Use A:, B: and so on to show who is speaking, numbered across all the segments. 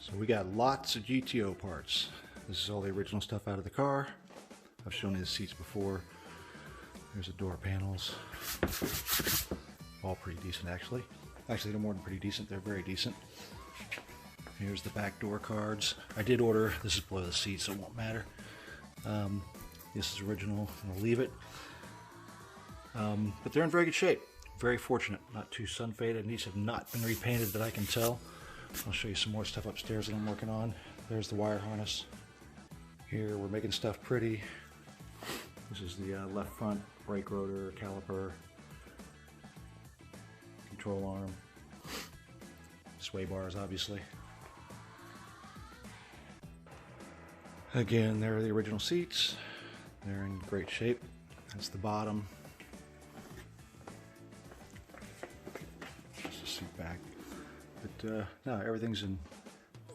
A: So we got lots of GTO parts. This is all the original stuff out of the car. I've shown you the seats before. There's the door panels. All pretty decent actually. Actually, they're more than pretty decent, they're very decent. Here's the back door cards. I did order, this is below the seat so it won't matter. This is original, I'll leave it. But they're in very good shape. Very fortunate, not too sun faded, and these have not been repainted that I can tell. I'll show you some more stuff upstairs that I'm working on. There's the wire harness. Here we're making stuff pretty. This is the left front brake rotor, caliper, control arm, sway bars obviously. Again, there are the original seats. They're in great shape. That's the bottom. That's the seat back. But no, everything's in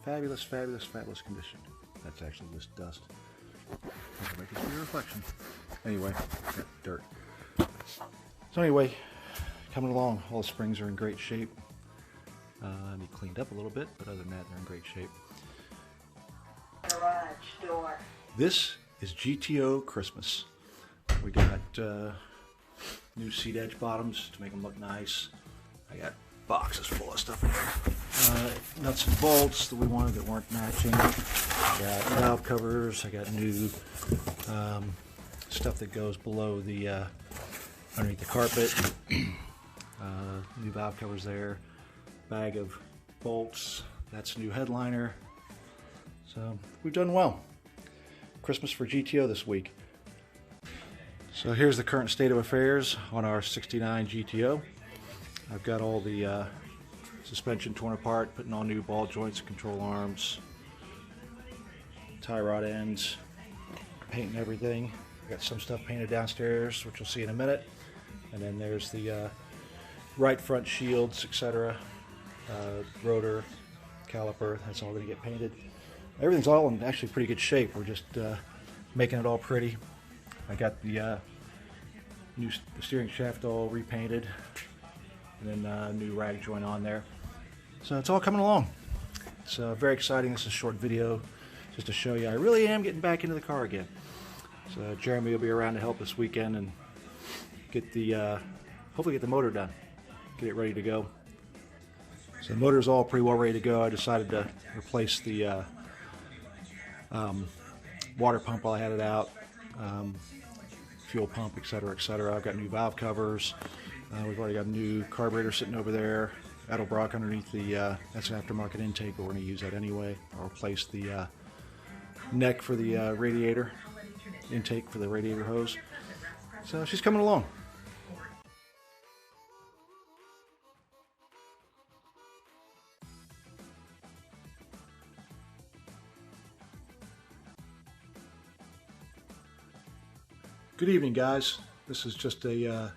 A: fabulous, fabulous, fabulous condition. That's actually just dust. I'll make this be a reflection. Anyway, got dirt. So anyway, coming along. All the springs are in great shape. Need cleaned up a little bit, but other than that, they're in great shape.
B: Garage door.
A: This is GTO Christmas. We got new seat edge bottoms to make them look nice. I got boxes full of stuff in there. Nuts and bolts that we wanted that weren't matching. I got valve covers. I got new stuff that goes below the underneath the carpet. New valve covers there. Bag of bolts. That's a new headliner. So we've done well. Christmas for GTO this week. So here's the current state of affairs on our 69 GTO. I've got all the suspension torn apart, putting on new ball joints, control arms, tie rod ends, painting everything. I've got some stuff painted downstairs, which you'll see in a minute. And then there's the right front shields, etc. Rotor, caliper, that's all going to get painted. Everything's all in actually pretty good shape. We're just making it all pretty. I got the new steering shaft all repainted, and then new rag joint on there. So it's all coming along. It's very exciting. This is a short video just to show you I really am getting back into the car again. So Jeremy will be around to help this weekend and get the hopefully get the motor done, get it ready to go. So the motor's all pretty well ready to go. I decided to replace the water pump while I had it out, fuel pump, etc., etc. I've got new valve covers. We've already got a new carburetor sitting over there. Edelbrock underneath the, that's an aftermarket intake, but we're going to use that anyway. I'll replace the neck for the radiator, intake for the radiator hose. So she's coming along. Good evening, guys. This is just a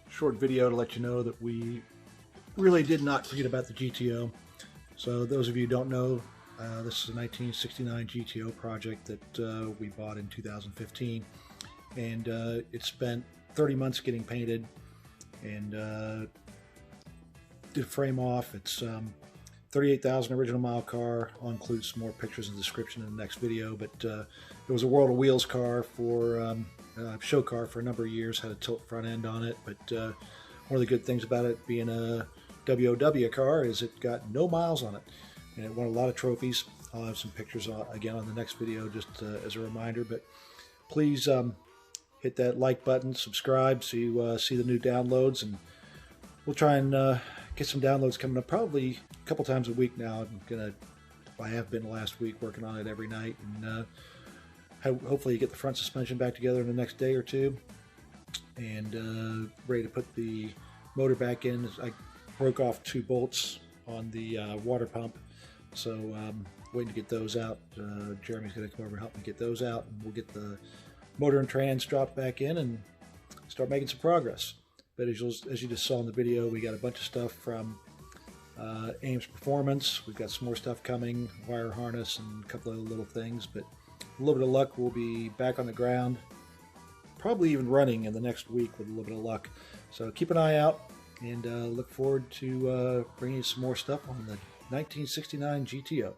A: short video to let you know that we really did not forget about the GTO. So those of you who don't know, this is a 1969 GTO project that we bought in 2015, and it spent 30 months getting painted and did frame off. It's 38,000 original mile car. I'll include some more pictures and description in the next video, but it was a World of Wheels car for show car for a number of years. Had a tilt front end on it, but one of the good things about it being a WOW car is it got no miles on it, and it won a lot of trophies. I'll have some pictures again on the next video just as a reminder, but please hit that like button, subscribe so you see the new downloads, and we'll try and get some downloads coming up probably a couple times a week now. I have been last week working on it every night, and hopefully you get the front suspension back together in the next day or two, and ready to put the motor back in. I broke off 2 bolts on the water pump, so waiting to get those out. Jeremy's going to come over and help me get those out, and we'll get the motor and trans dropped back in and start making some progress. But as you just saw in the video, we got a bunch of stuff from Ames Performance. We've got some more stuff coming, wire harness and a couple of little things, but a little bit of luck, we'll be back on the ground, probably even running in the next week with a little bit of luck. So keep an eye out, and look forward to bringing you some more stuff on the 1969 GTO.